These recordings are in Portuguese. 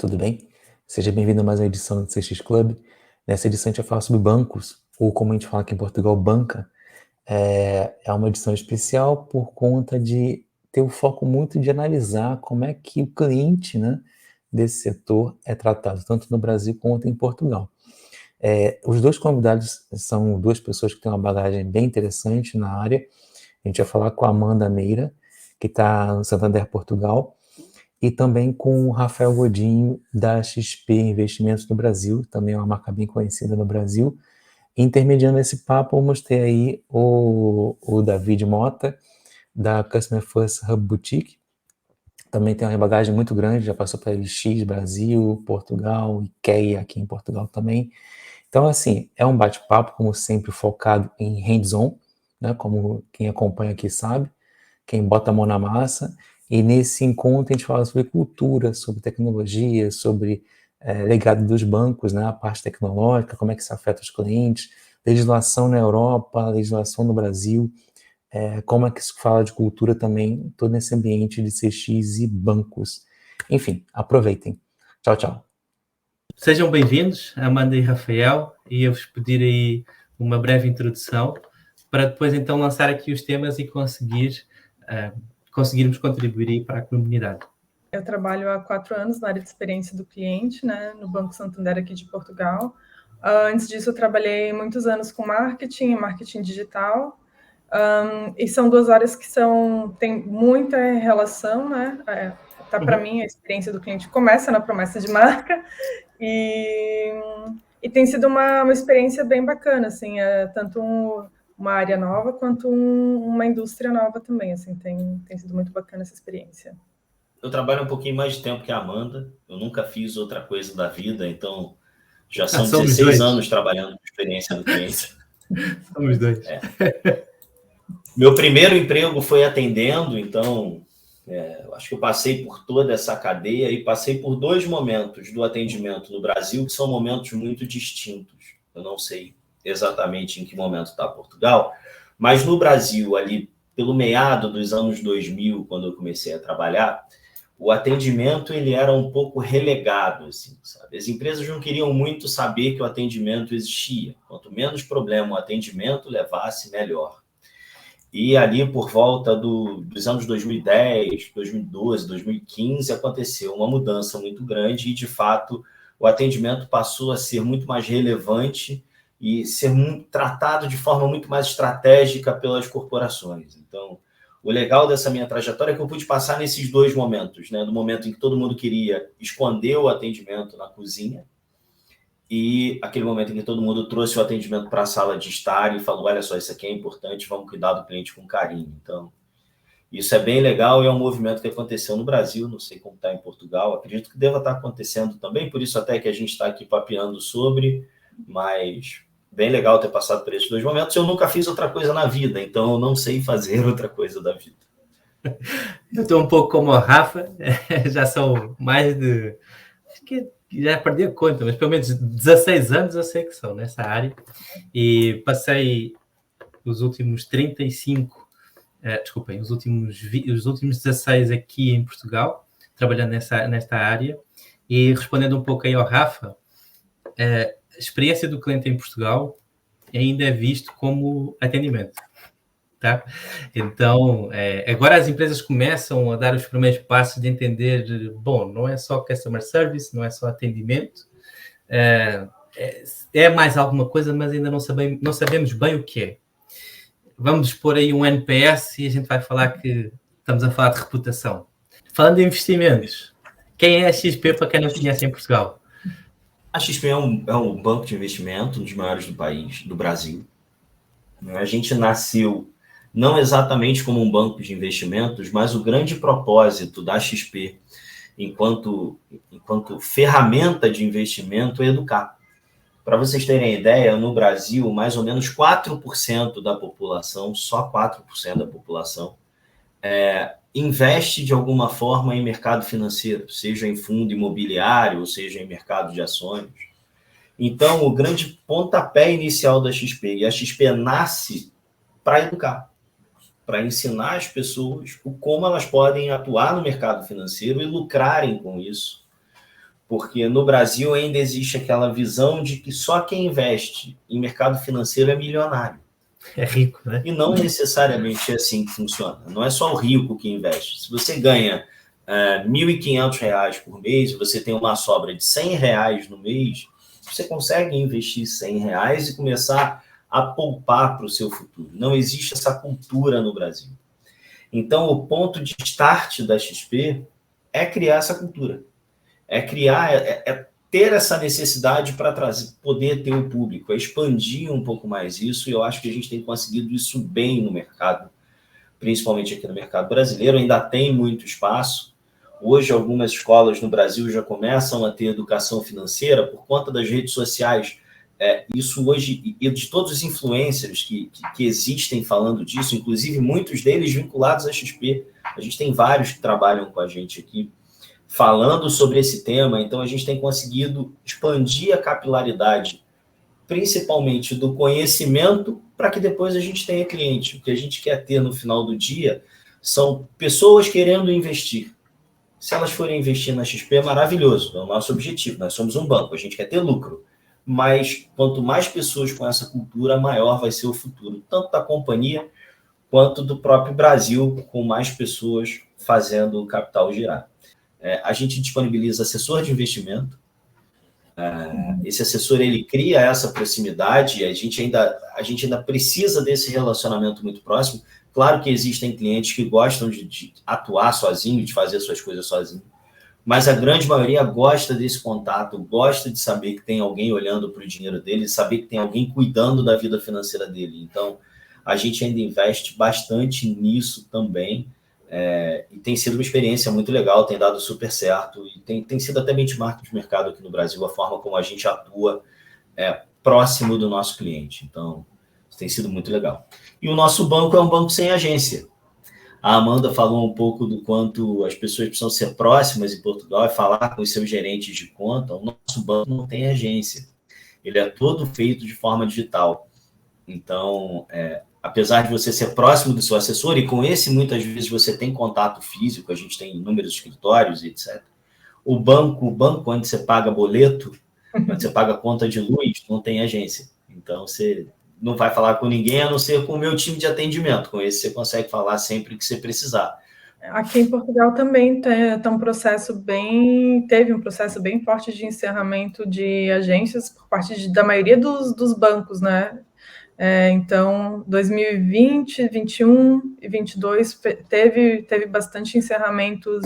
tudo bem? Seja bem-vindo a mais uma edição do CX Club. Nessa edição a gente vai falar sobre bancos, ou como a gente fala aqui em Portugal, banca. É uma edição especial por conta de ter o foco muito de analisar como é que o cliente, né, desse setor é tratado, tanto no Brasil quanto em Portugal. Os dois convidados são duas pessoas que têm uma bagagem bem interessante na área. A gente vai falar com a Amanda Meira, que está no Santander, Portugal, e também com o Rafael Godinho, da XP Investimentos no Brasil, também é uma marca bem conhecida no Brasil. Intermediando esse papo, vamos ter aí o David Mota, da Customer First Hub Boutique, também tem uma bagagem muito grande, já passou para LX, Brasil, Portugal, IKEA aqui em Portugal também. Então, assim, é um bate-papo, como sempre, focado em hands-on, né, como quem acompanha aqui sabe, quem bota a mão na massa, e nesse encontro a gente fala sobre cultura, sobre tecnologia, sobre legado dos bancos, né, a parte tecnológica, como é que isso afeta os clientes, legislação na Europa, legislação no Brasil, como é que isso fala de cultura também, todo esse ambiente de CX e bancos. Enfim, aproveitem. Tchau, tchau. Sejam bem-vindos, Amanda e Rafael, e eu vos pedir aí uma breve introdução para depois então lançar aqui os temas e conseguirmos contribuir aí para a comunidade. Eu trabalho há 4 anos na área de experiência do cliente, né, no Banco Santander aqui de Portugal. Antes disso, eu trabalhei muitos anos com marketing digital, e são duas áreas que têm muita relação, né? Para mim, a experiência do cliente começa na promessa de marca, e tem sido uma experiência bem bacana, assim, tanto uma área nova quanto uma indústria nova também, assim, tem sido muito bacana essa experiência. Eu trabalho um pouquinho mais de tempo que a Amanda, eu nunca fiz outra coisa da vida, então já são 16 anos trabalhando com experiência do cliente. Somos dois. Meu primeiro emprego foi atendendo, então eu acho que eu passei por toda essa cadeia e passei por 2 momentos do atendimento no Brasil, que são momentos muito distintos. Eu não sei exatamente em que momento está Portugal, mas no Brasil, ali pelo meado dos anos 2000, quando eu comecei a trabalhar, o atendimento ele era um pouco relegado, assim, sabe? As empresas não queriam muito saber que o atendimento existia. Quanto menos problema o atendimento levasse, melhor. E ali, por volta dos anos 2010, 2012, 2015, aconteceu uma mudança muito grande e, de fato, o atendimento passou a ser muito mais relevante e ser tratado de forma muito mais estratégica pelas corporações. Então, o legal dessa minha trajetória é que eu pude passar nesses 2 momentos, né? Do momento em que todo mundo queria esconder o atendimento na cozinha e aquele momento em que todo mundo trouxe o atendimento para a sala de estar e falou, olha só, isso aqui é importante, vamos cuidar do cliente com carinho. Então, isso é bem legal e é um movimento que aconteceu no Brasil, não sei como está em Portugal, acredito que deva estar acontecendo também, por isso até que a gente está aqui papeando sobre, mas bem legal ter passado por esses 2 momentos. Eu nunca fiz outra coisa na vida, então eu não sei fazer outra coisa da vida. Eu estou um pouco como a Rafa, já são mais de... Acho que já perdi a conta, mas pelo menos 16 anos eu sei que são nessa área. E passei os últimos 35... desculpem, os últimos 16 aqui em Portugal, trabalhando nesta área. E respondendo um pouco aí ao Rafa, a experiência do cliente em Portugal ainda é visto como atendimento. Tá? Então, agora as empresas começam a dar os primeiros passos de entender, bom, não é só customer service, não é só atendimento, é mais alguma coisa, mas ainda não sabemos bem o que é. Vamos dispor aí um NPS e a gente vai falar que estamos a falar de reputação. Falando de investimentos, quem é a XP para quem não conhece em Portugal? A XP é um banco de investimento, um dos maiores do país, do Brasil. A gente nasceu não exatamente como um banco de investimentos, mas o grande propósito da XP, enquanto ferramenta de investimento, é educar. Para vocês terem ideia, no Brasil, mais ou menos 4% da população, só 4% da população, investe de alguma forma em mercado financeiro, seja em fundo imobiliário, ou seja em mercado de ações. Então, o grande pontapé inicial da XP, e a XP nasce para educar, para ensinar as pessoas como elas podem atuar no mercado financeiro e lucrarem com isso. Porque no Brasil ainda existe aquela visão de que só quem investe em mercado financeiro é milionário. É rico, né? E não necessariamente é assim que funciona. Não é só o rico que investe. Se você ganha R$ 1.500 por mês, você tem uma sobra de R$ 100 no mês, você consegue investir R$ 100 e começar a poupar para o seu futuro. Não existe essa cultura no Brasil. Então, o ponto de start da XP é criar essa cultura. É criar, ter essa necessidade para poder ter o público, é expandir um pouco mais isso, e eu acho que a gente tem conseguido isso bem no mercado, principalmente aqui no mercado brasileiro, ainda tem muito espaço. Hoje, algumas escolas no Brasil já começam a ter educação financeira por conta das redes sociais. Isso hoje, e de todos os influencers que existem falando disso, inclusive muitos deles vinculados à XP. A gente tem vários que trabalham com a gente aqui, falando sobre esse tema. Então, a gente tem conseguido expandir a capilaridade, principalmente do conhecimento, para que depois a gente tenha cliente. O que a gente quer ter no final do dia são pessoas querendo investir. Se elas forem investir na XP, é maravilhoso, é o nosso objetivo. Nós somos um banco, a gente quer ter lucro. Mas quanto mais pessoas com essa cultura, maior vai ser o futuro, tanto da companhia quanto do próprio Brasil, com mais pessoas fazendo o capital girar. A gente disponibiliza assessor de investimento. Esse assessor, ele cria essa proximidade, a gente ainda precisa desse relacionamento muito próximo. Claro que existem clientes que gostam de atuar sozinho, de fazer suas coisas sozinho, mas a grande maioria gosta desse contato, gosta de saber que tem alguém olhando para o dinheiro dele, saber que tem alguém cuidando da vida financeira dele. Então, a gente ainda investe bastante nisso também, e tem sido uma experiência muito legal, tem dado super certo, e tem sido até benchmark de mercado aqui no Brasil, a forma como a gente atua próximo do nosso cliente. Então, isso tem sido muito legal. E o nosso banco é um banco sem agência. A Amanda falou um pouco do quanto as pessoas precisam ser próximas em Portugal e falar com os seus gerentes de conta. O nosso banco não tem agência. Ele é todo feito de forma digital. Então, apesar de você ser próximo do seu assessor, e com esse muitas vezes você tem contato físico, a gente tem inúmeros escritórios, etc. O banco onde você paga boleto, onde você paga conta de luz, não tem agência. Então, você não vai falar com ninguém, a não ser com o meu time de atendimento. Com esse você consegue falar sempre que você precisar. Aqui em Portugal também teve um processo bem forte de encerramento de agências por parte da maioria dos bancos, né? Então, 2020, 2021 e 2022 teve bastante encerramentos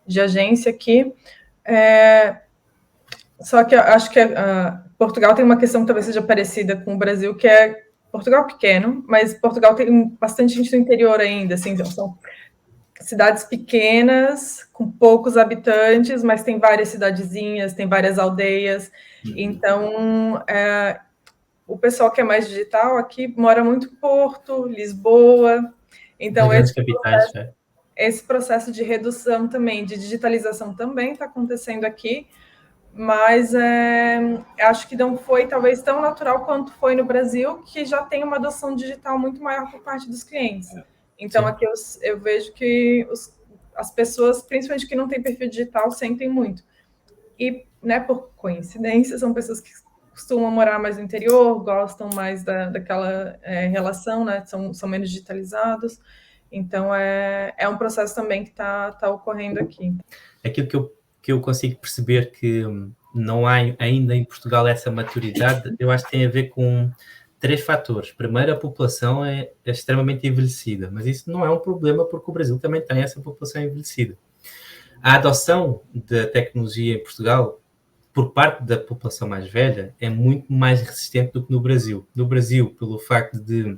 de agência aqui. Só que eu acho que Portugal tem uma questão que talvez seja parecida com o Brasil, que é Portugal pequeno, mas Portugal tem bastante gente do interior ainda, assim, então são cidades pequenas, com poucos habitantes, mas tem várias cidadezinhas, tem várias aldeias. Então, o pessoal que é mais digital aqui mora muito em Porto, Lisboa. Então, esse processo de redução também, de digitalização também está acontecendo aqui, mas acho que não foi talvez tão natural quanto foi no Brasil, que já tem uma adoção digital muito maior por parte dos clientes. Então, sim, aqui eu vejo que as pessoas, principalmente que não têm perfil digital, sentem muito. E, né, por coincidência, são pessoas que costumam morar mais no interior, gostam mais daquela relação, né, são menos digitalizados. Então, é um processo também que está ocorrendo aqui. Aquilo que eu consigo perceber que não há ainda em Portugal essa maturidade, eu acho que tem a ver com 3 fatores. Primeiro, a população é extremamente envelhecida, mas isso não é um problema porque o Brasil também tem essa população envelhecida. A adoção da tecnologia em Portugal, por parte da população mais velha, é muito mais resistente do que no Brasil. No Brasil, pelo facto de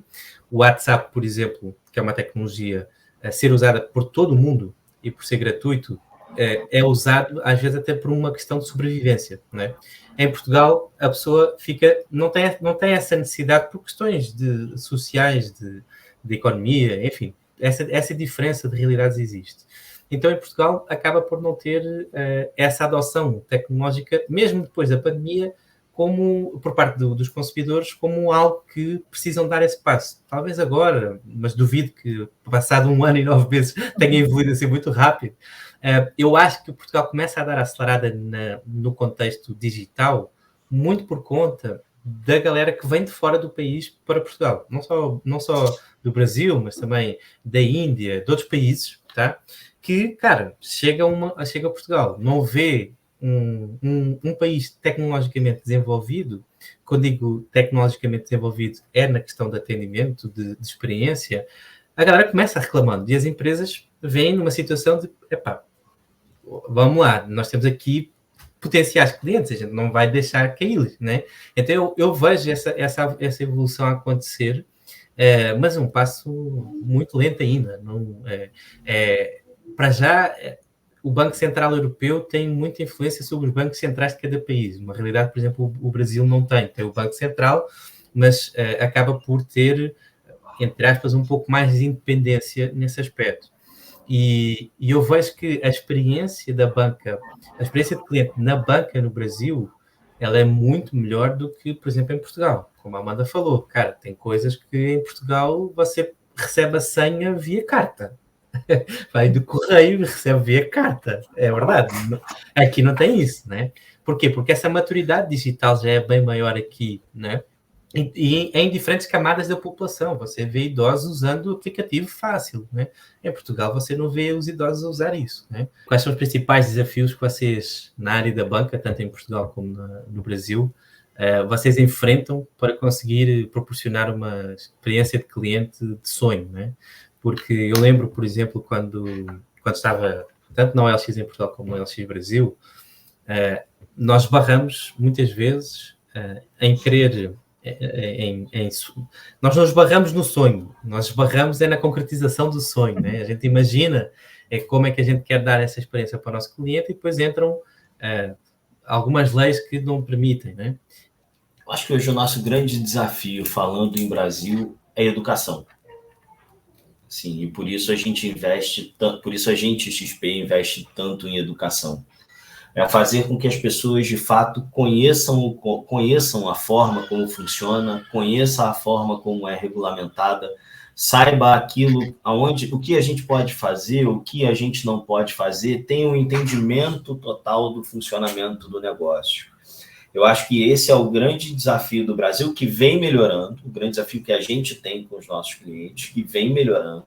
o WhatsApp, por exemplo, que é uma tecnologia a ser usada por todo o mundo e por ser gratuito, é usado, às vezes, até por uma questão de sobrevivência, não é? Em Portugal, a pessoa não tem essa necessidade por questões sociais, de economia, enfim, essa diferença de realidades existe. Então, em Portugal, acaba por não ter essa adoção tecnológica, mesmo depois da pandemia, como, por parte dos consumidores, como algo que precisam dar esse passo. Talvez agora, mas duvido que passado 1 ano e 9 meses tenha evoluído assim muito rápido. Eu acho que Portugal começa a dar acelerada no contexto digital, muito por conta da galera que vem de fora do país para Portugal. Não só do Brasil, mas também da Índia, de outros países, tá? Que, cara, chega a Portugal, não vê um país tecnologicamente desenvolvido. Quando digo tecnologicamente desenvolvido, é na questão de atendimento, de experiência. A galera começa reclamando e as empresas vêm numa situação de, epá, vamos lá, nós temos aqui potenciais clientes, a gente não vai deixar cair, né? Então eu vejo essa evolução a acontecer, mas é um passo muito lento ainda. Para já, o Banco Central Europeu tem muita influência sobre os bancos centrais de cada país. Uma realidade, por exemplo, o Brasil não tem o Banco Central, mas acaba por ter, entre aspas, um pouco mais de independência nesse aspecto. E eu vejo que a experiência da banca, a experiência de cliente na banca no Brasil, ela é muito melhor do que, por exemplo, em Portugal. Como a Amanda falou, cara, tem coisas que em Portugal você recebe a senha via carta. Vai do correio e recebe via carta. É verdade. Aqui não tem isso, né? Por quê? Porque essa maturidade digital já é bem maior aqui, né? E em diferentes camadas da população. Você vê idosos usando o aplicativo fácil, né? Em Portugal você não vê os idosos a usar isso, né? Quais são os principais desafios que vocês, na área da banca, tanto em Portugal como no Brasil, vocês enfrentam para conseguir proporcionar uma experiência de cliente de sonho, né? Porque eu lembro, por exemplo, quando estava tanto na OLX em Portugal como na OLX Brasil, nós barramos muitas vezes em querer... nós não esbarramos no sonho, nós esbarramos na concretização do sonho, né? A gente imagina como é que a gente quer dar essa experiência para o nosso cliente e depois entram algumas leis que não permitem, né? Eu acho que hoje o nosso grande desafio, falando em Brasil, é educação. Sim, e por isso a gente investe tanto, por isso a gente, XP, investe tanto em educação. É fazer com que as pessoas, de fato, conheçam a forma como funciona, conheçam a forma como é regulamentada, saiba o que a gente pode fazer, o que a gente não pode fazer, tenha um entendimento total do funcionamento do negócio. Eu acho que esse é o grande desafio do Brasil, que vem melhorando, o grande desafio que a gente tem com os nossos clientes, que vem melhorando.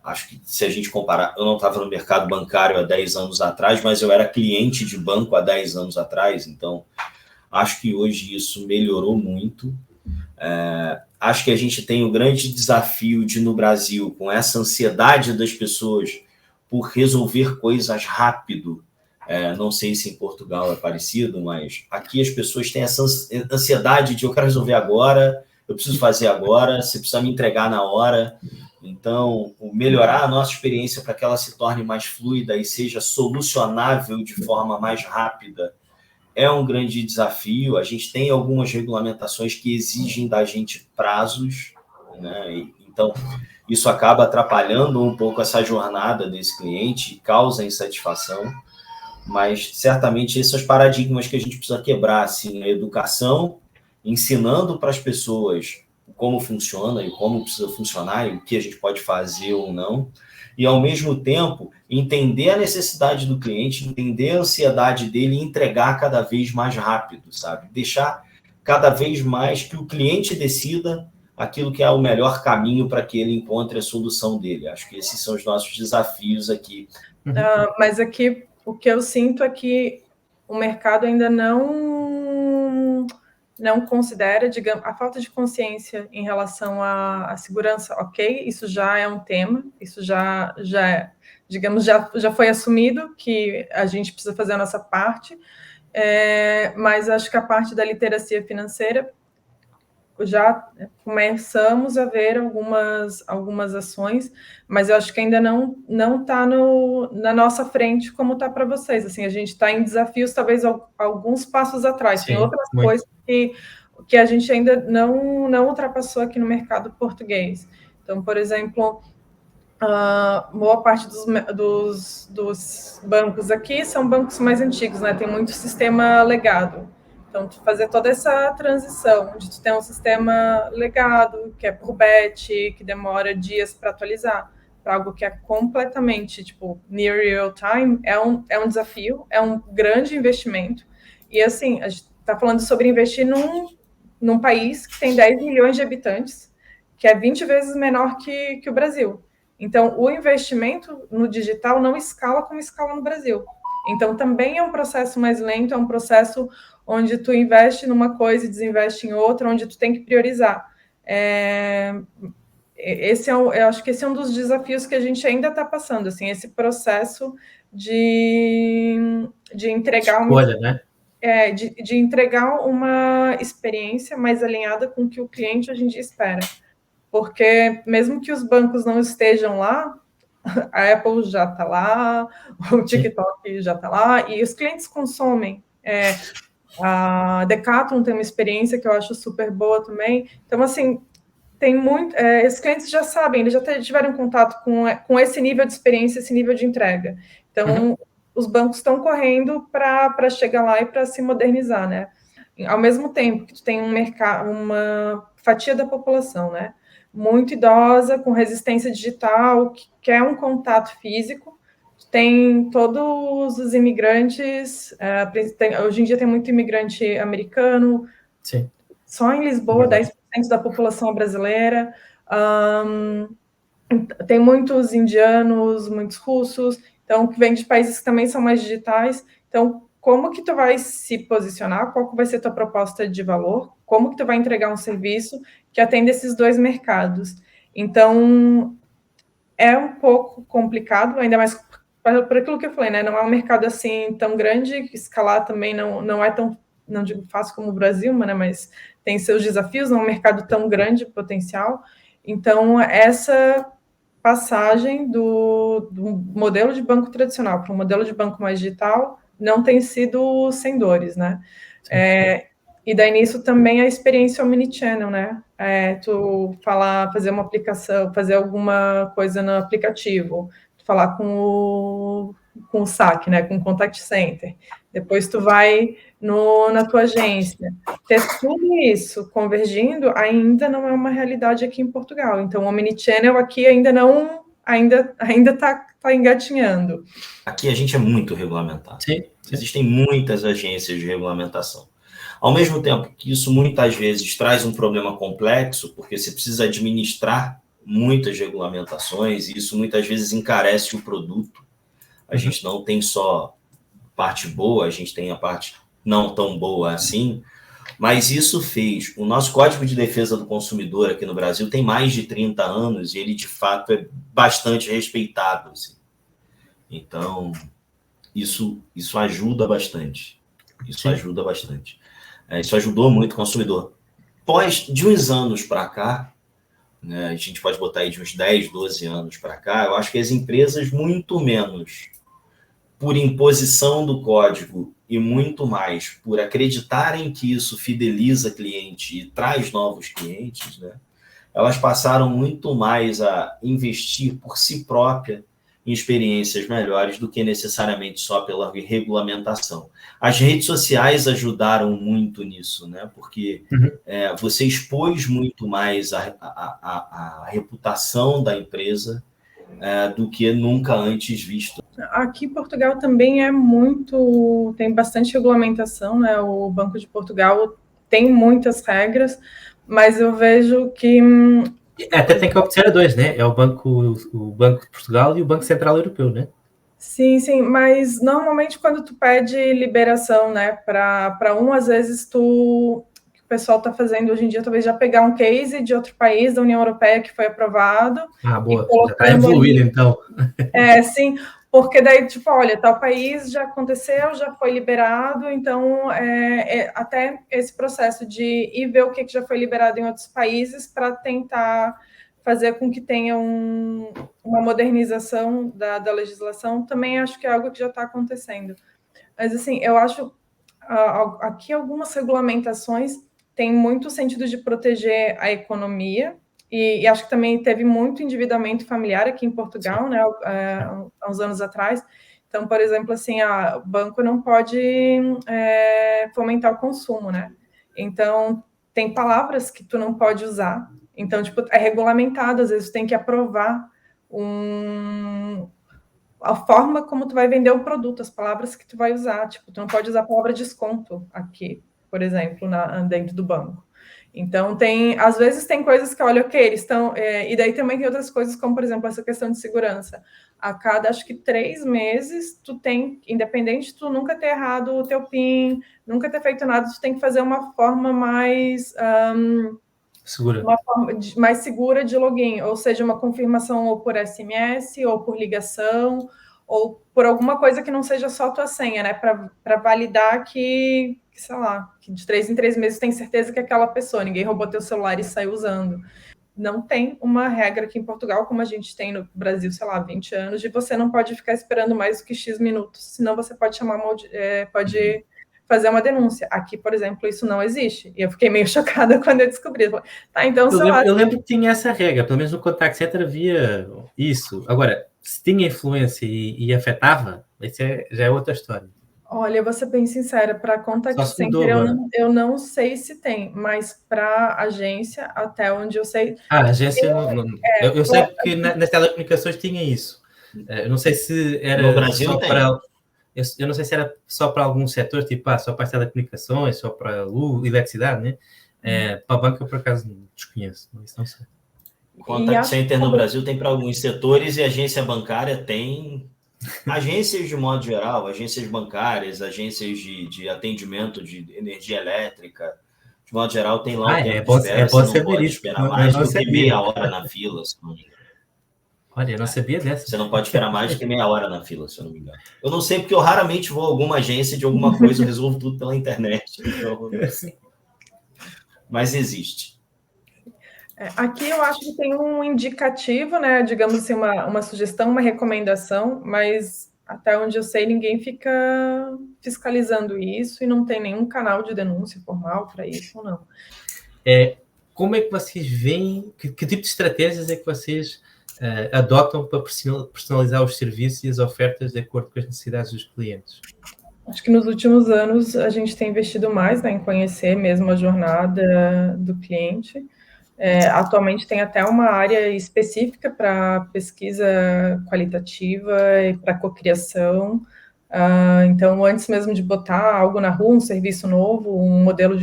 Acho que se a gente comparar, eu não estava no mercado bancário há 10 anos atrás, mas eu era cliente de banco há 10 anos atrás, então acho que hoje isso melhorou muito. Acho que a gente tem o grande desafio de, no Brasil, com essa ansiedade das pessoas por resolver coisas rápido, não sei se em Portugal é parecido, mas aqui as pessoas têm essa ansiedade de eu quero resolver agora, eu preciso fazer agora, você precisa me entregar na hora. Então, melhorar a nossa experiência para que ela se torne mais fluida e seja solucionável de forma mais rápida é um grande desafio. A gente tem algumas regulamentações que exigem da gente prazos, né? Então, isso acaba atrapalhando um pouco essa jornada desse cliente, causa insatisfação, mas certamente esses são os paradigmas que a gente precisa quebrar, assim, a educação, ensinando para as pessoas como funciona e como precisa funcionar e o que a gente pode fazer ou não, e ao mesmo tempo entender a necessidade do cliente, entender a ansiedade dele e entregar cada vez mais rápido, sabe? Deixar cada vez mais que o cliente decida aquilo que é o melhor caminho para que ele encontre a solução dele. Acho que esses são os nossos desafios aqui. Mas aqui o que eu sinto é que o mercado ainda não considera, digamos, a falta de consciência em relação à segurança, ok? Isso já é um tema, isso já digamos, já foi assumido que a gente precisa fazer a nossa parte, mas acho que a parte da literacia financeira já começamos a ver algumas ações, mas eu acho que ainda não está na nossa frente como está para vocês. Assim, a gente está em desafios, talvez alguns passos atrás. Sim, tem outras muito. coisas que a gente ainda não ultrapassou aqui no mercado português. Então, por exemplo, boa parte dos bancos aqui são bancos mais antigos, né? Tem muito sistema legado. Então, tu fazer toda essa transição, onde tu tem um sistema legado, que é por batch, que demora dias para atualizar, para algo que é completamente, tipo, near real time, é um desafio, é um grande investimento. E, assim, a gente está falando sobre investir num país que tem 10 milhões de habitantes, que é 20 vezes menor que o Brasil. Então, o investimento no digital não escala como escala no Brasil. Então, também é um processo mais lento, é um processo onde tu investe numa coisa e desinveste em outra, onde tu tem que priorizar. Eu acho que esse é um dos desafios que a gente ainda está passando, assim, esse processo de entregar Escolha, né? de entregar uma experiência mais alinhada com o que o cliente hoje em dia espera. Porque mesmo que os bancos não estejam lá, a Apple já está lá, o TikTok já está lá, e os clientes consomem. A Decathlon tem uma experiência que eu acho super boa também. Então, assim, tem muito. Esses clientes já sabem, eles já tiveram contato com esse nível de experiência, esse nível de entrega. Então, os bancos estão correndo para chegar lá e para se modernizar, né? Ao mesmo tempo que tu tem uma fatia da população, né? Muito idosa, com resistência digital, que quer um contato físico. Tem todos os imigrantes, hoje em dia tem muito imigrante americano. Sim. Só em Lisboa, 10% da população brasileira. Tem muitos indianos, muitos russos, então, que vêm de países que também são mais digitais. Então, como que tu vai se posicionar? Qual que vai ser a tua proposta de valor? Como que tu vai entregar um serviço que atenda esses dois mercados? Então, é um pouco complicado, ainda mais por aquilo que eu falei, né? Não é um mercado assim tão grande, escalar também não é tão, não digo fácil como o Brasil, né? Mas tem seus desafios, não é um mercado tão grande potencial. Então, essa passagem do modelo de banco tradicional para um modelo de banco mais digital não tem sido sem dores, né? E daí nisso também a experiência omnichannel, né? Tu fazer uma aplicação, fazer alguma coisa no aplicativo, tu falar com o saque, né? Com o contact center. Depois tu vai na tua agência. Ter tudo isso convergindo ainda não é uma realidade aqui em Portugal. Então, o omnichannel aqui ainda está engatinhando. Aqui a gente é muito regulamentado. Sim. Existem muitas agências de regulamentação. Ao mesmo tempo que isso muitas vezes traz um problema complexo, porque você precisa administrar muitas regulamentações, e isso muitas vezes encarece o produto. A gente não tem só parte boa, a gente tem a parte não tão boa assim, mas isso fez. O nosso Código de Defesa do Consumidor aqui no Brasil tem mais de 30 anos e ele, de fato, é bastante respeitado. Assim. Então, isso ajuda bastante. Isso ajuda bastante. Isso ajudou muito o consumidor. De uns anos para cá, né, a gente pode botar aí de uns 10, 12 anos para cá, eu acho que as empresas muito menos por imposição do código e muito mais por acreditarem que isso fideliza cliente e traz novos clientes, né, elas passaram muito mais a investir por si própria em experiências melhores do que necessariamente só pela regulamentação. As redes sociais ajudaram muito nisso, né? Porque você expôs muito mais a reputação da empresa do que nunca antes visto. Aqui em Portugal também tem bastante regulamentação, né? O Banco de Portugal tem muitas regras, mas eu vejo que até tem que obedecer a dois, né? É o Banco de Portugal e o Banco Central Europeu, né? Sim, mas normalmente quando tu pede liberação, né, para às vezes o que o pessoal está fazendo hoje em dia, talvez já pegar um case de outro país da União Europeia que foi aprovado. Boa, já está evoluído, então. Sim, porque daí, tipo, olha, tal país já aconteceu, já foi liberado, então até esse processo de ir ver o que já foi liberado em outros países para tentar fazer com que tenha uma modernização da legislação, também acho que é algo que já está acontecendo. Mas, assim, eu acho aqui algumas regulamentações têm muito sentido de proteger a economia, e acho que também teve muito endividamento familiar aqui em Portugal, né, há uns anos atrás. Então, por exemplo, assim, o banco não pode fomentar o consumo, né? Então, tem palavras que tu não pode usar. Então, tipo, é regulamentado, às vezes tu tem que aprovar a forma como tu vai vender o produto, as palavras que tu vai usar. Tipo, tu não pode usar a palavra desconto aqui, por exemplo, dentro do banco. Então, às vezes tem coisas que, olha, ok, eles estão... e daí também tem outras coisas, como, por exemplo, essa questão de segurança. A cada, acho que 3 meses, tu tem, independente de tu nunca ter errado o teu PIN, nunca ter feito nada, tu tem que fazer uma forma mais... segura. Uma forma mais segura de login, ou seja, uma confirmação ou por SMS, ou por ligação, ou por alguma coisa que não seja só tua senha, né? Para validar que, sei lá, que de 3 em 3 meses tem certeza que é aquela pessoa, ninguém roubou teu celular e saiu usando. Não tem uma regra aqui em Portugal, como a gente tem no Brasil, sei lá, 20 anos, de você não pode ficar esperando mais do que X minutos, senão você pode pode fazer uma denúncia. Aqui, por exemplo, isso não existe. E eu fiquei meio chocada quando eu descobri. Tá, então, eu lembro que tinha essa regra, pelo menos no contact center havia isso. Agora, se tinha influência e afetava, isso já é outra história. Olha, eu vou ser bem sincera, para contact center eu não sei se tem, mas para agência, até onde eu sei... a agência, eu sei que nas telecomunicações tinha isso. Eu não sei se era no Brasil só tem. Eu não sei se era só para algum setor, tipo, só para as telecomunicações, só para luz, eletricidade, né? Para a banca, por acaso, não desconheço, isso não sei. Contact center no Brasil tem para alguns setores e agência bancária tem... Agências de modo geral, agências bancárias, agências de atendimento de energia elétrica, de modo geral, tem lá o tempo de espera, você não pode esperar mais do que meia hora na fila, se não me engano. Olha, eu não sabia dessa. Você não pode esperar mais do que meia hora na fila, se eu não me engano. Eu não sei porque eu raramente vou a alguma agência de alguma coisa, eu resolvo tudo pela internet. Então... Mas existe. Aqui eu acho que tem um indicativo, né? Digamos assim, uma sugestão, uma recomendação, mas até onde eu sei, ninguém fica fiscalizando isso e não tem nenhum canal de denúncia formal para isso, ou não. Como é que vocês veem, que tipo de estratégias é que vocês adotam para personalizar os serviços e as ofertas de acordo com as necessidades dos clientes? Acho que nos últimos anos a gente tem investido mais, né, em conhecer mesmo a jornada do cliente. Atualmente tem até uma área específica para pesquisa qualitativa e para cocriação. Então, antes mesmo de botar algo na rua, um serviço novo, um modelo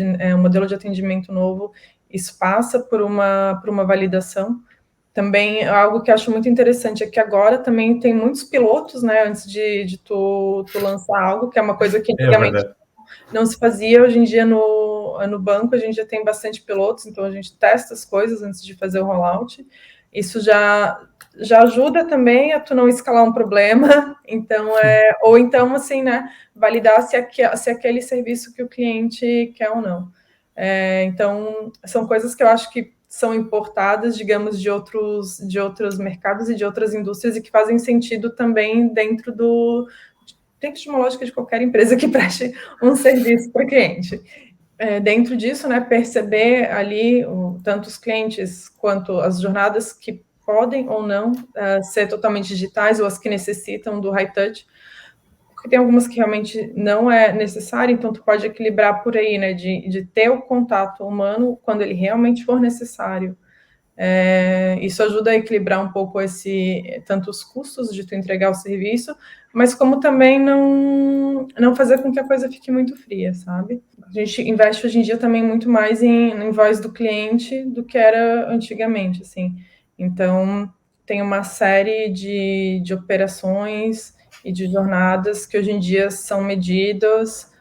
de atendimento novo, isso passa por uma validação. Também, algo que eu acho muito interessante é que agora também tem muitos pilotos, né, antes de tu lançar algo, que é uma coisa que antigamente não se fazia. Hoje em dia, no banco, a gente já tem bastante pilotos, então a gente testa as coisas antes de fazer o rollout. Isso já ajuda também a tu não escalar um problema. Então, ou então, assim, né, validar se aquele serviço que o cliente quer ou não. Então, são coisas que eu acho que são importadas, digamos, de outros mercados e de outras indústrias e que fazem sentido também dentro de uma lógica de qualquer empresa que preste um serviço para o cliente. Dentro disso, né, perceber ali tanto os clientes quanto as jornadas que podem ou não ser totalmente digitais ou as que necessitam do high touch, porque tem algumas que realmente não é necessário, então tu pode equilibrar por aí, né, de ter o contato humano quando ele realmente for necessário. Isso ajuda a equilibrar um pouco tanto os custos de tu entregar o serviço, mas como também não fazer com que a coisa fique muito fria, sabe? A gente investe hoje em dia também muito mais em voz do cliente do que era antigamente, assim. Então, tem uma série de operações e de jornadas que hoje em dia são medidas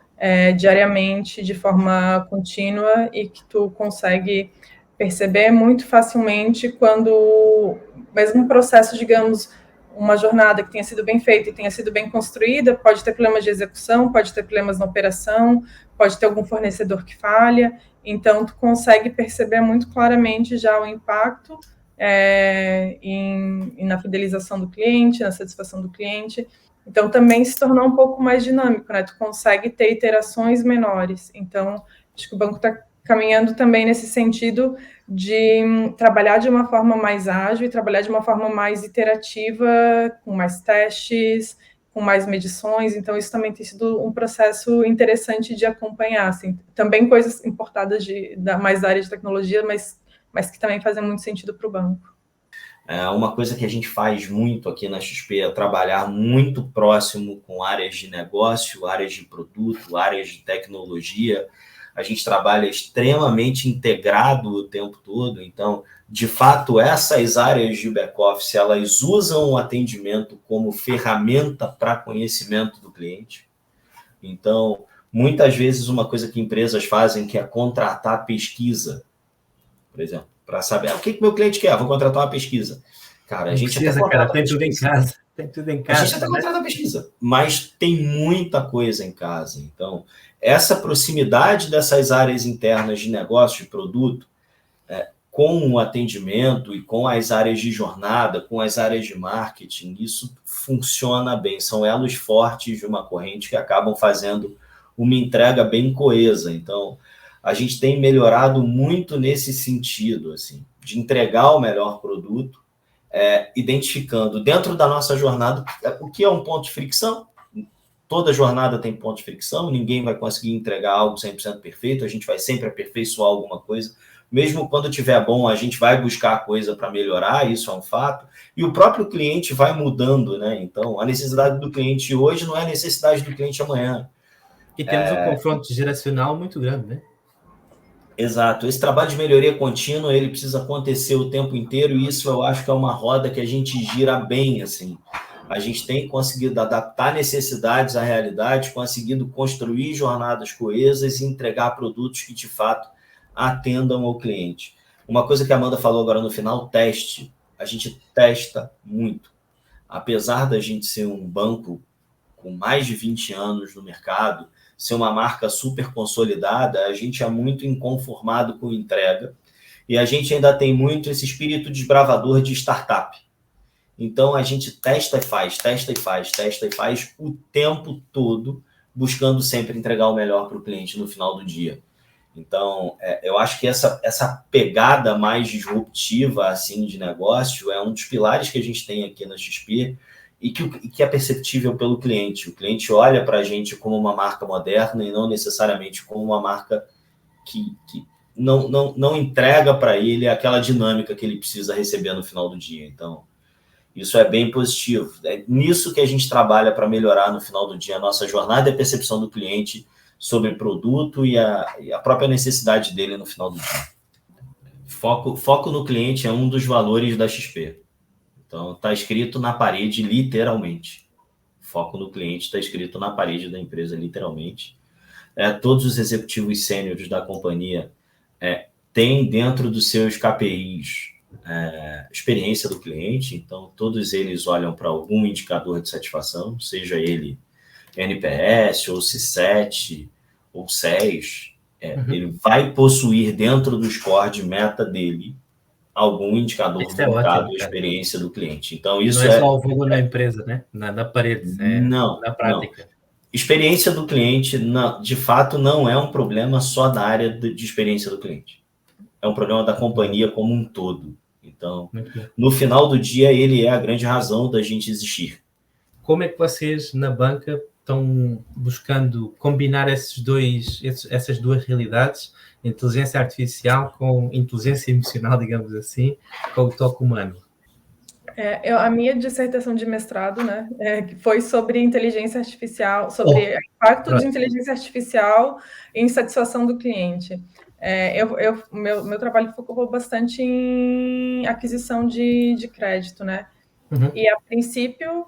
diariamente, de forma contínua, e que tu consegue perceber muito facilmente quando, mesmo um processo, digamos, uma jornada que tenha sido bem feita e tenha sido bem construída, pode ter problemas de execução, pode ter problemas na operação, pode ter algum fornecedor que falha, então tu consegue perceber muito claramente já o impacto na fidelização do cliente, na satisfação do cliente. Então também se tornou um pouco mais dinâmico, né? Tu consegue ter iterações menores. Então acho que o banco está caminhando também nesse sentido de trabalhar de uma forma mais ágil e trabalhar de uma forma mais iterativa, com mais testes, com mais medições, então isso também tem sido um processo interessante de acompanhar, assim, também coisas importadas mais da área de tecnologia, mas que também fazem muito sentido para o banco. Uma coisa que a gente faz muito aqui na XP é trabalhar muito próximo com áreas de negócio, áreas de produto, áreas de tecnologia. A gente trabalha extremamente integrado o tempo todo, então, de fato, essas áreas de back-office, elas usam o atendimento como ferramenta para conhecimento do cliente. Então, muitas vezes, uma coisa que empresas fazem que é contratar pesquisa, por exemplo, para saber o que meu cliente quer, vou contratar uma pesquisa. Cara, a gente até contrata tem tudo em casa. Tem tudo em casa. A gente até contrata a pesquisa, mas tem muita coisa em casa. Então, essa proximidade dessas áreas internas de negócio, de produto, com o atendimento e com as áreas de jornada, com as áreas de marketing, isso funciona bem. São elos fortes de uma corrente que acabam fazendo uma entrega bem coesa. Então, a gente tem melhorado muito nesse sentido, assim, de entregar o melhor produto, identificando dentro da nossa jornada o que é um ponto de fricção. Toda jornada tem ponto de fricção, ninguém vai conseguir entregar algo 100% perfeito, a gente vai sempre aperfeiçoar alguma coisa. Mesmo quando tiver bom, a gente vai buscar coisa para melhorar, isso é um fato. E o próprio cliente vai mudando, né? Então, a necessidade do cliente hoje não é a necessidade do cliente amanhã. E temos um confronto geracional muito grande, né? Exato. Esse trabalho de melhoria contínua, ele precisa acontecer o tempo inteiro, e isso eu acho que é uma roda que a gente gira bem, assim. A gente tem conseguido adaptar necessidades à realidade, conseguido construir jornadas coesas e entregar produtos que, de fato, atendam ao cliente. Uma coisa que a Amanda falou agora no final, teste. A gente testa muito. Apesar da gente ser um banco com mais de 20 anos no mercado, ser uma marca super consolidada, a gente é muito inconformado com entrega e a gente ainda tem muito esse espírito desbravador de startup. Então, a gente testa e faz o tempo todo, buscando sempre entregar o melhor para o cliente no final do dia. Então, eu acho que essa pegada mais disruptiva assim, de negócio é um dos pilares que a gente tem aqui na XP e que é perceptível pelo cliente. O cliente olha para a gente como uma marca moderna e não necessariamente como uma marca que não entrega para ele aquela dinâmica que ele precisa receber no final do dia. Então, isso é bem positivo. É nisso que a gente trabalha para melhorar no final do dia a nossa jornada e a percepção do cliente sobre o produto e a própria necessidade dele no final do dia. Foco no cliente é um dos valores da XP. Então, está escrito na parede, literalmente. Foco no cliente está escrito na parede da empresa, literalmente. Todos os executivos sêniores da companhia têm dentro dos seus KPIs experiência do cliente, então todos eles olham para algum indicador de satisfação, seja ele NPS, ou C7, ou 6, ele vai possuir dentro do score de meta dele algum indicador voltado à experiência do cliente. Então, isso não é só o valor na empresa, né? Na parede, não, na prática. Não. Experiência do cliente, de fato, não é um problema só da área de experiência do cliente. É um problema da companhia como um todo. Então, no final do dia, ele é a grande razão da gente existir. Como é que vocês, na banca, estão buscando combinar essas duas realidades, inteligência artificial com inteligência emocional, digamos assim, com o toque humano? A minha dissertação de mestrado, né, foi sobre inteligência artificial, sobre o impacto de inteligência artificial em satisfação do cliente. Meu trabalho focou bastante em aquisição de crédito, né? Uhum. E, a princípio,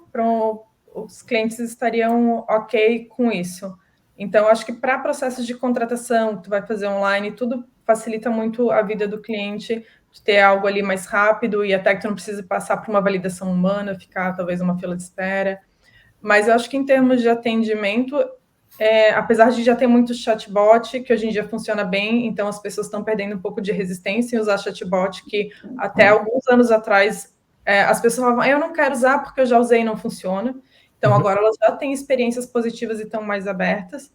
os clientes estariam ok com isso. Então, acho que para processos de contratação, que tu vai fazer online, tudo facilita muito a vida do cliente, de ter algo ali mais rápido e até que tu não precise passar por uma validação humana, ficar talvez uma fila de espera. Mas eu acho que em termos de atendimento, apesar de já ter muito chatbot, que hoje em dia funciona bem, então as pessoas estão perdendo um pouco de resistência em usar chatbot, que até alguns anos atrás as pessoas falavam, eu não quero usar porque eu já usei e não funciona. Então, agora elas já têm experiências positivas e estão mais abertas.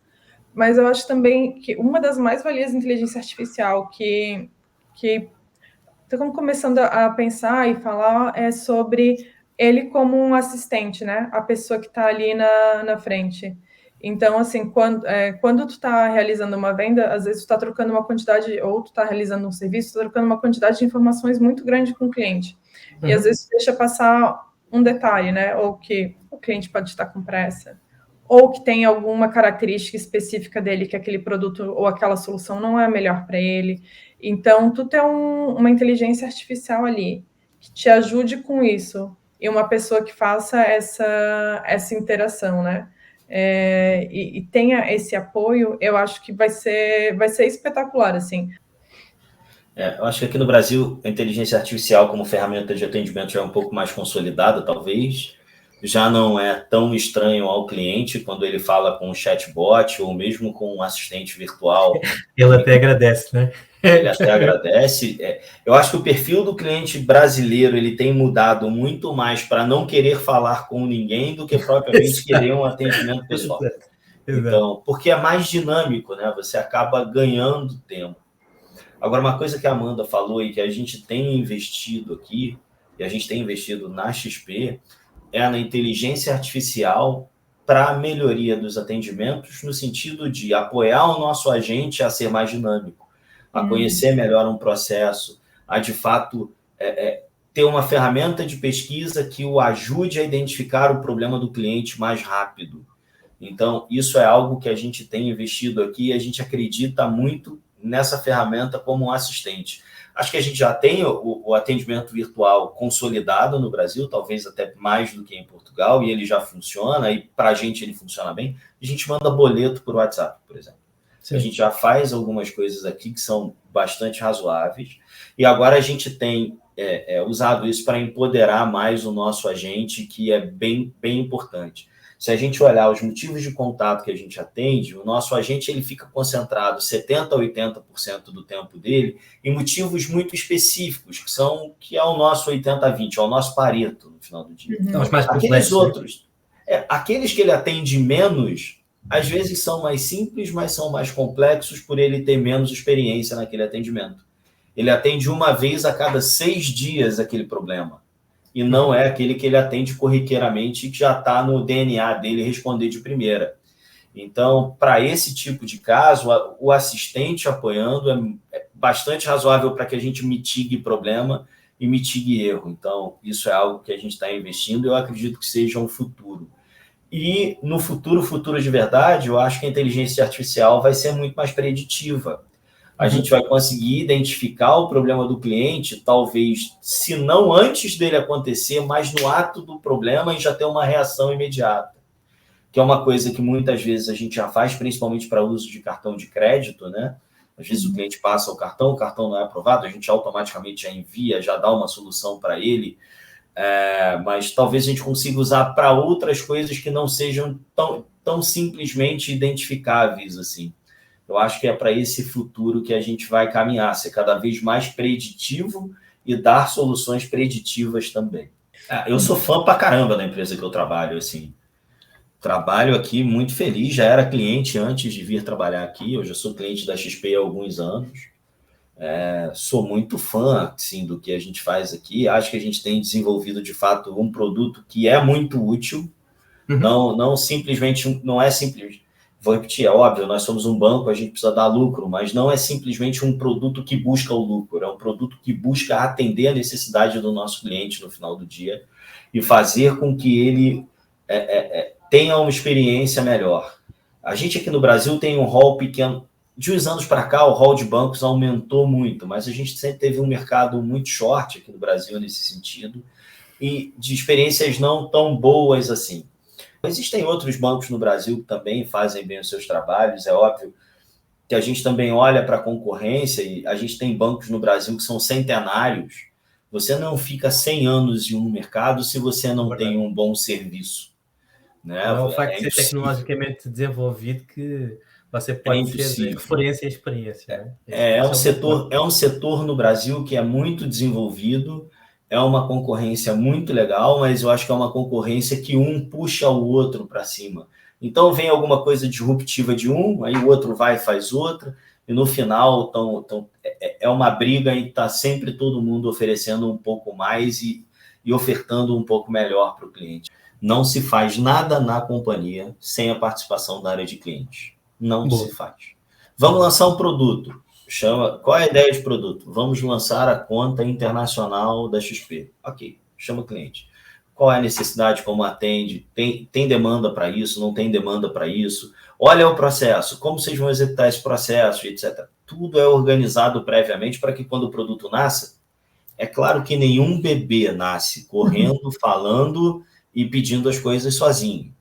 Mas eu acho também que uma das mais-valias da inteligência artificial que estamos começando a pensar e falar é sobre ele como um assistente, né? A pessoa que está ali na frente. Então, assim, quando tu está realizando uma venda, às vezes tu está trocando uma quantidade, ou tu está realizando um serviço, tu está trocando uma quantidade de informações muito grande com o cliente. E às vezes tu deixa passar um detalhe, né? Ou que o cliente pode estar com pressa, ou que tem alguma característica específica dele que aquele produto ou aquela solução não é a melhor para ele. Então, tu tem uma inteligência artificial ali que te ajude com isso e uma pessoa que faça essa interação, né? E tenha esse apoio, eu acho que vai ser espetacular, assim. Eu acho que aqui no Brasil a inteligência artificial como ferramenta de atendimento já é um pouco mais consolidada, talvez. Já não é tão estranho ao cliente quando ele fala com um chatbot ou mesmo com um assistente virtual. Ele até agradece, né? Ele até agradece. Eu acho que o perfil do cliente brasileiro ele tem mudado muito mais para não querer falar com ninguém do que propriamente querer um atendimento pessoal. Então, porque é mais dinâmico, né? Você acaba ganhando tempo. Agora, uma coisa que a Amanda falou e que a gente tem investido aqui, e a gente tem investido na XP, é na inteligência artificial para a melhoria dos atendimentos, no sentido de apoiar o nosso agente a ser mais dinâmico, a conhecer melhor um processo, a, de fato, ter uma ferramenta de pesquisa que o ajude a identificar o problema do cliente mais rápido. Então, isso é algo que a gente tem investido aqui e a gente acredita muito nessa ferramenta como um assistente. Acho que a gente já tem o atendimento virtual consolidado no Brasil, talvez até mais do que em Portugal, e ele já funciona, e para a gente ele funciona bem. A gente manda boleto por WhatsApp, por exemplo. Sim. A gente já faz algumas coisas aqui que são bastante razoáveis, e agora a gente tem usado isso para empoderar mais o nosso agente, que é bem, bem importante. Se a gente olhar os motivos de contato que a gente atende, o nosso agente ele fica concentrado 70% a 80% do tempo dele em motivos muito específicos, que é o nosso 80-20, é o nosso Pareto no final do dia. São os mais aqueles outros, aqueles que ele atende menos, às vezes são mais simples, mas são mais complexos por ele ter menos experiência naquele atendimento. Ele atende uma vez a cada 6 dias aquele problema. E não é aquele que ele atende corriqueiramente e que já está no DNA dele responder de primeira. Então, para esse tipo de caso, o assistente apoiando é bastante razoável para que a gente mitigue problema e mitigue erro. Então, isso é algo que a gente está investindo e eu acredito que seja um futuro. E no futuro de verdade, eu acho que a inteligência artificial vai ser muito mais preditiva. A gente vai conseguir identificar o problema do cliente, talvez, se não antes dele acontecer, mas no ato do problema e já ter uma reação imediata. Que é uma coisa que muitas vezes a gente já faz, principalmente para uso de cartão de crédito, né? Às vezes o cliente passa o cartão não é aprovado, a gente automaticamente já envia, já dá uma solução para ele, mas talvez a gente consiga usar para outras coisas que não sejam tão simplesmente identificáveis assim. Eu acho que é para esse futuro que a gente vai caminhar, ser cada vez mais preditivo e dar soluções preditivas também. Eu sou fã pra caramba da empresa que eu trabalho, assim. Trabalho aqui muito feliz, já era cliente antes de vir trabalhar aqui, eu já sou cliente da XP há alguns anos. Sou muito fã, assim, do que a gente faz aqui. Acho que a gente tem desenvolvido, de fato, um produto que é muito útil. Não simplesmente, não é simples. Vou repetir, é óbvio, nós somos um banco, a gente precisa dar lucro, mas não é simplesmente um produto que busca o lucro, é um produto que busca atender a necessidade do nosso cliente no final do dia e fazer com que ele tenha uma experiência melhor. A gente aqui no Brasil tem um rol pequeno. De uns anos para cá, o rol de bancos aumentou muito, mas a gente sempre teve um mercado muito short aqui no Brasil nesse sentido e de experiências não tão boas assim. Existem outros bancos no Brasil que também fazem bem os seus trabalhos, é óbvio que a gente também olha para a concorrência e a gente tem bancos no Brasil que são centenários. Você não fica 100 anos em um mercado se você não tem um bom serviço. Né? Não é o facto de ser tecnologicamente desenvolvido que você pode ser referência e experiência. Né? É um setor no Brasil que é muito desenvolvido, é uma concorrência muito legal, mas eu acho que é uma concorrência que um puxa o outro para cima. Então vem alguma coisa disruptiva de um, aí o outro vai e faz outra, e no final é uma briga em estar sempre todo mundo oferecendo um pouco mais e e ofertando um pouco melhor para o cliente. Não se faz nada na companhia sem a participação da área de clientes. Não se faz. Vamos lançar um produto. Qual é a ideia de produto? Vamos lançar a conta internacional da XP. Ok, chama o cliente. Qual é a necessidade, como atende? Tem demanda para isso? Não tem demanda para isso? Olha o processo, como vocês vão executar esse processo, etc. Tudo é organizado previamente para que quando o produto nasça, é claro que nenhum bebê nasce correndo, falando e pedindo as coisas sozinho.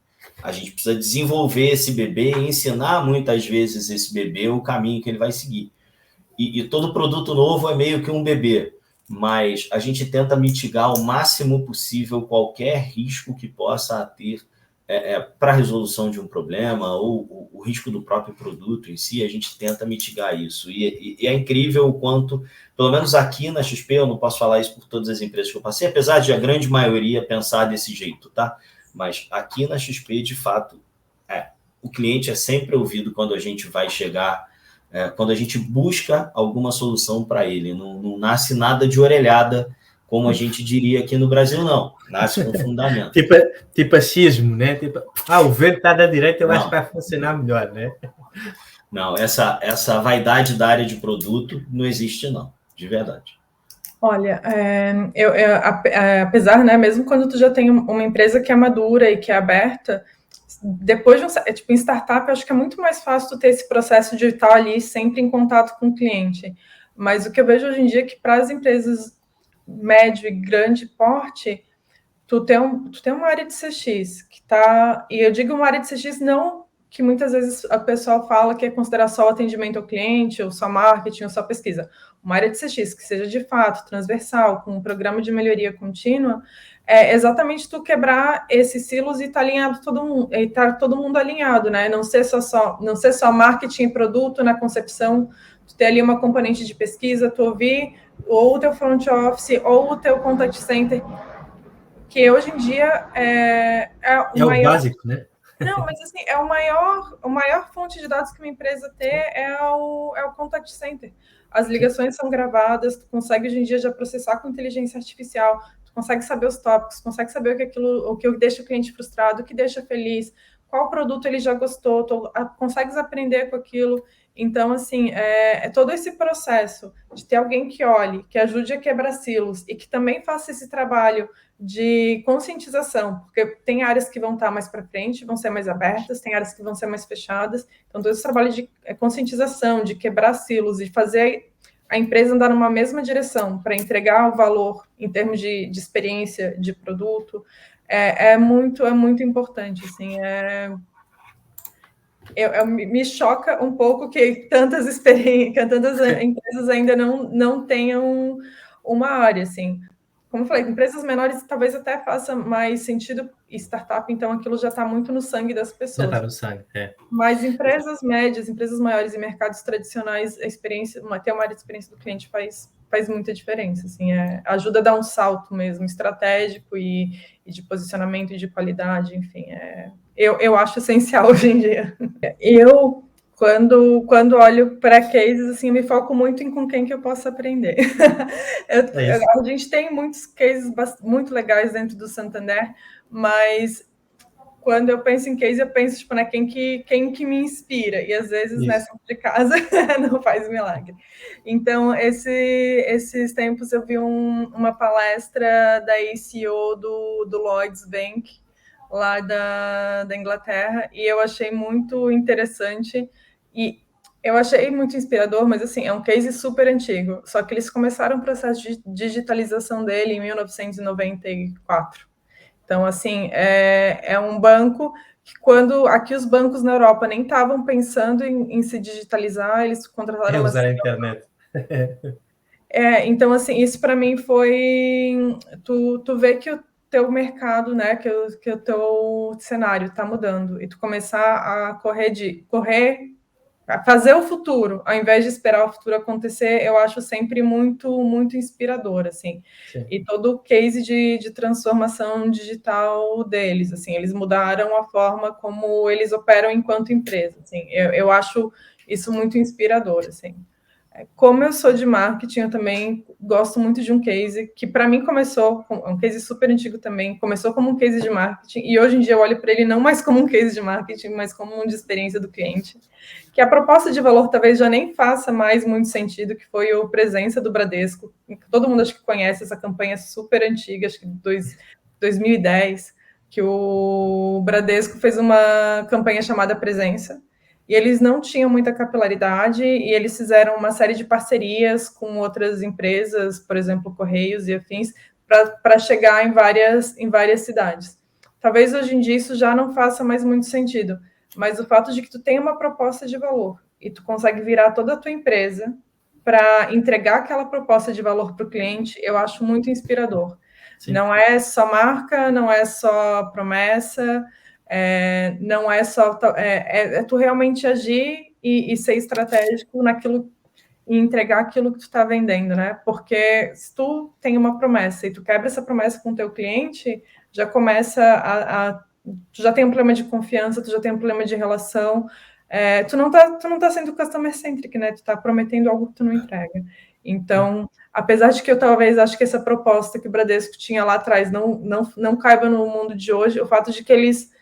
A gente precisa desenvolver esse bebê e ensinar muitas vezes esse bebê o caminho que ele vai seguir. E todo produto novo é meio que um bebê, mas a gente tenta mitigar ao máximo possível qualquer risco que possa ter para a resolução de um problema ou o risco do próprio produto em si, a gente tenta mitigar isso. E é incrível o quanto, pelo menos aqui na XP, eu não posso falar isso por todas as empresas que eu passei, apesar de a grande maioria pensar desse jeito, tá? Mas aqui na XP, de fato, o cliente é sempre ouvido quando a gente vai chegar, quando a gente busca alguma solução para ele. Não nasce nada de orelhada, como a gente diria aqui no Brasil, não. Nasce com fundamento. tipo achismo, né? Tipo, o vento está da direita, eu acho que vai funcionar melhor, né? Não, essa vaidade da área de produto não existe, não, de verdade. Olha, apesar, né, mesmo quando tu já tem uma empresa que é madura e que é aberta, depois de em startup, eu acho que é muito mais fácil tu ter esse processo de estar ali sempre em contato com o cliente. Mas o que eu vejo hoje em dia é que para as empresas médio e grande porte, tu tem uma área de CX que tá, e eu digo uma área de CX não que muitas vezes a pessoa fala que é considerar só o atendimento ao cliente, ou só marketing, ou só pesquisa. Uma área de CX que seja de fato transversal, com um programa de melhoria contínua, é exatamente tu quebrar esses silos e estar alinhado todo mundo alinhado, né? Não ser só marketing e produto na concepção, tu ter ali uma componente de pesquisa, tu ouvir ou o teu front office ou o teu contact center, que hoje em dia é o maior... básico, né? Não, mas assim, a maior fonte de dados que uma empresa tem é o contact center. As ligações são gravadas, tu consegue hoje em dia já processar com inteligência artificial, tu consegue saber os tópicos, consegue saber o que deixa o cliente frustrado, o que deixa feliz, qual produto ele já gostou, tu consegues aprender com aquilo. Então, assim, é todo esse processo de ter alguém que olhe, que ajude a quebrar silos e que também faça esse trabalho de conscientização, porque tem áreas que vão estar mais para frente, vão ser mais abertas, tem áreas que vão ser mais fechadas. Então, todo esse trabalho de conscientização, de quebrar silos e fazer a empresa andar numa mesma direção para entregar o valor em termos de experiência, de produto, é muito importante. Assim, me choca um pouco que tantas empresas ainda não tenham uma área, assim. Como eu falei, empresas menores talvez até faça mais sentido, startup, então aquilo já está muito no sangue das pessoas. Já está no sangue, Mas empresas médias, empresas maiores e mercados tradicionais, ter uma área de experiência do cliente faz muita diferença. Assim, ajuda a dar um salto mesmo, estratégico e de posicionamento e de qualidade, enfim. Eu acho essencial hoje em dia. Eu, quando olho para cases, assim, me foco muito em com quem que eu posso aprender. A gente tem muitos cases muito legais dentro do Santander, mas quando eu penso em case, eu penso tipo, né, quem que me inspira, e às vezes nessa de casa não faz milagre. Então, esses tempos eu vi uma palestra da CEO do Lloyds Bank, lá da Inglaterra, e eu achei muito interessante, e eu achei muito inspirador, mas assim, é um case super antigo, só que eles começaram o processo de digitalização dele em 1994. Então, assim, é um banco que quando aqui os bancos na Europa nem estavam pensando em se digitalizar, eles contrataram usar a internet. Então, assim, isso para mim foi... Tu vê que o teu mercado, né, que o teu cenário está mudando, e tu começar a a fazer o futuro, ao invés de esperar o futuro acontecer, eu acho sempre muito inspirador, assim. Sim. E todo o case de transformação digital deles, assim, eles mudaram a forma como eles operam enquanto empresa, assim. Eu acho isso muito inspirador, assim. Como eu sou de marketing, eu também gosto muito de um case que, para mim, começou com um case super antigo também, começou como um case de marketing, e hoje em dia eu olho para ele não mais como um case de marketing, mas como um de experiência do cliente, que a proposta de valor talvez já nem faça mais muito sentido, que foi o Presença do Bradesco. Todo mundo acho que conhece essa campanha super antiga, acho que de 2010, que o Bradesco fez uma campanha chamada Presença, e eles não tinham muita capilaridade, e eles fizeram uma série de parcerias com outras empresas, por exemplo, Correios e afins, para chegar em várias cidades. Talvez hoje em dia isso já não faça mais muito sentido, mas o fato de que tu tem uma proposta de valor e tu consegue virar toda a tua empresa para entregar aquela proposta de valor para o cliente, eu acho muito inspirador. Sim. Não é só marca, não é só promessa, não é só... É tu realmente agir e ser estratégico naquilo e entregar aquilo que tu está vendendo, né? Porque se tu tem uma promessa e tu quebra essa promessa com o teu cliente, já começa tu já tem um problema de confiança, tu já tem um problema de relação, tu não tá sendo customer-centric, né? Tu tá prometendo algo que tu não entrega. Então, apesar de que eu talvez acho que essa proposta que o Bradesco tinha lá atrás não caiba no mundo de hoje, o fato de que eles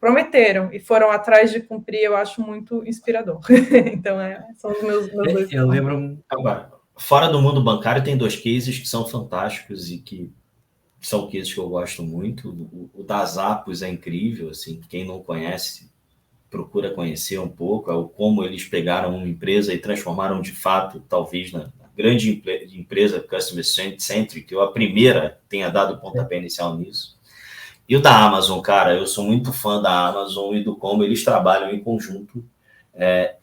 prometeram e foram atrás de cumprir, eu acho muito inspirador. Então, são os meus dois. Eu lembro-me... Agora, fora do mundo bancário, tem 2 cases que são fantásticos e que são cases que eu gosto muito. O da Zappos é incrível, assim, quem não conhece, procura conhecer um pouco, como eles pegaram uma empresa e transformaram de fato, talvez, na grande empresa Customer Centric, ou a primeira tenha dado o pontapé inicial nisso. E o da Amazon, cara, eu sou muito fã da Amazon e do como eles trabalham em conjunto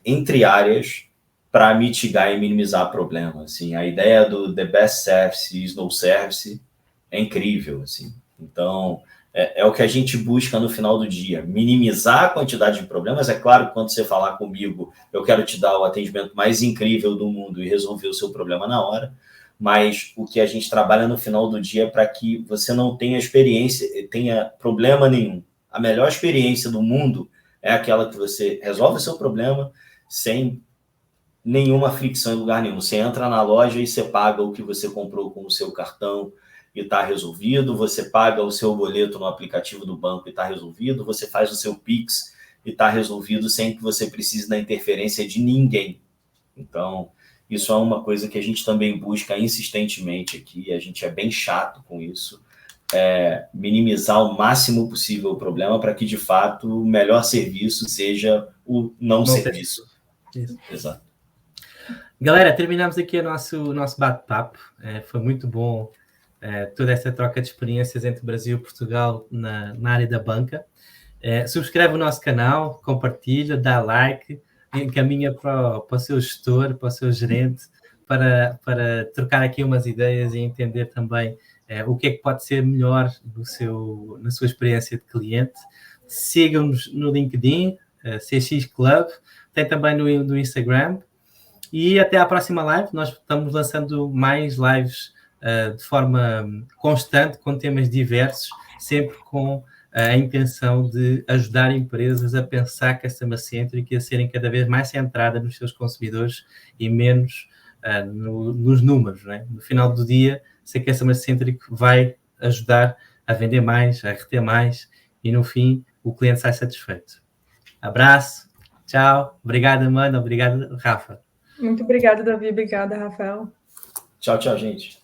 entre áreas para mitigar e minimizar problemas. Assim, a ideia do The Best Service is No Service é incrível. Assim. Então, é o que a gente busca no final do dia, minimizar a quantidade de problemas. É claro que quando você falar comigo, eu quero te dar o atendimento mais incrível do mundo e resolver o seu problema na hora, mas o que a gente trabalha no final do dia é para que você não tenha tenha problema nenhum. A melhor experiência do mundo é aquela que você resolve o seu problema sem nenhuma fricção em lugar nenhum. Você entra na loja e você paga o que você comprou com o seu cartão e está resolvido, você paga o seu boleto no aplicativo do banco e está resolvido, você faz o seu Pix e está resolvido sem que você precise da interferência de ninguém. Então, isso é uma coisa que a gente também busca insistentemente aqui, a gente é bem chato com isso, minimizar o máximo possível o problema para que, de fato, o melhor serviço seja o não serviço. Isso. Exato. Galera, terminamos aqui o nosso bate-papo. Foi muito bom toda essa troca de experiências entre Brasil e Portugal na área da banca. Subscreve o nosso canal, compartilha, dá like, encaminha para o seu gestor, para o seu gerente, para trocar aqui umas ideias e entender também o que é que pode ser melhor na sua experiência de cliente. Sigam-nos no LinkedIn, CX Club, tem também no Instagram. E até à próxima live. Nós estamos lançando mais lives de forma constante, com temas diversos, sempre com a intenção de ajudar empresas a pensar customer-centric e a serem cada vez mais centradas nos seus consumidores e menos nos números. Né? No final do dia, ser customer-centric vai ajudar a vender mais, a reter mais e, no fim, o cliente sai satisfeito. Abraço, tchau, obrigado, Amanda, obrigado, Rafa. Muito obrigada, Davi, obrigada, Rafael. Tchau, gente.